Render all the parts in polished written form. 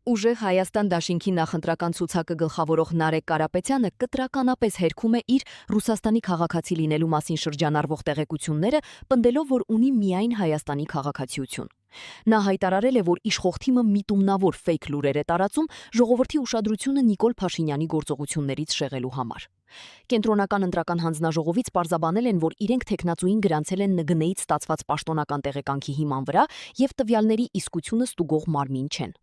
Ուժեղ Հայաստան դաշինքի նախընտրական ցուցակը գլխավորող Նարեկ Կարապետյանը կտրականապես հերքում է իր Ռուսաստանի քաղաքացի լինելու մասին շրջանառվող տեղեկությունները, պնդելով, որ ունի միայն Հայաստանի քաղաքացիություն։ Նա հայտարարել է, որ իշխող թիմը միտումնավոր ֆեյք լուրեր է տարածում ժողովրդի ուշադրությունը Նիկոլ Փաշինյանի գործողություններից շեղելու համար։ Կենտրոնական ընտրական հանձնաժողովից պարզաբանել են, որ իրենք թեկնածուին գրանցել են ՆԳՆ-ից ստացված պաշտոնական տեղեկանքի հիման վրա եւ տվյալների իսկությունը ստուգող մարմին չեն։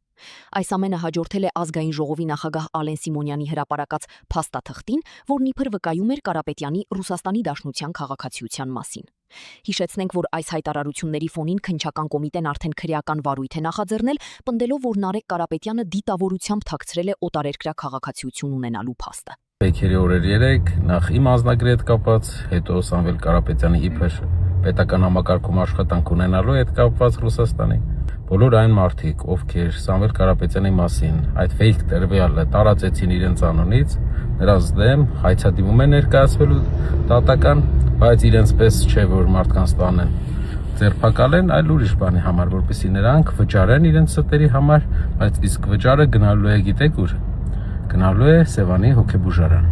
Այս ամենը հաջորդել է ազգային ժողովի նախագահ Ալեն Սիմոնյանի հրապարակած փաստաթղթին, որն իբր վկայում էր Կարապետյանի Ռուսաստանի Դաշնության քաղաքացիության մասին։ Հիշեցնենք, որ այս հայտարարությունների ֆոնին քննչական կոմիտեն արդեն քրեական վարույթ է նախաձեռնել, պնդելով, որ Նարեկ Կարապետյանը դիտավորությամբ թաքցրել է օտարերկրյա քաղաքացիություն ունենալու փաստը։ Ֆեյքերի օրեր 3 նախ իմ ազնագրի հետ կապված, հետո Սամվել Կարապետյանի իբր պետական համակարգում աշխատանք ունենալու հետ կապված Ռուսաստանի։ Բոլոր այն մարդիկ, ովքեր Սամվել Կարապետյանի մասին այդ ֆեյք տվյալը տարածեցին իրենց անունից, նրանց դեմ հայցադիմում են ներկայացվելու դատական, բայց իրենց պես չէ, որ մարդկանց տանեն ձերբակալեն, այլ ուրիշ բանի համար, որպեսզի նրանք վճարեն իրենց ստերի համար, բայց իսկ վճարը գնալու է գիտեք ուր։ Գնալու է Սևանի հոգեբուժարան։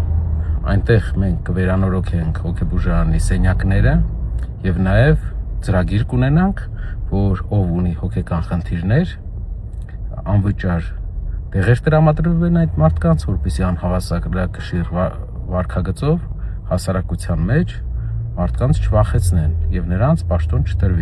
Այնտեղ մենք կվերանորոգենք հոգեբուժարանի սենյակները եւ նաեւ ծրագիր կունենանք, որ ով ունի հոգեկան խնդիրներ, անվճար տեղեր տրամադրվեն այդ մարդկանց, որպեսզի անհավասարակշիռ վարքագծով հասարակության մեջ մարդկանց չվախեցնեն եւ նրանց պաշտոն չտրվի։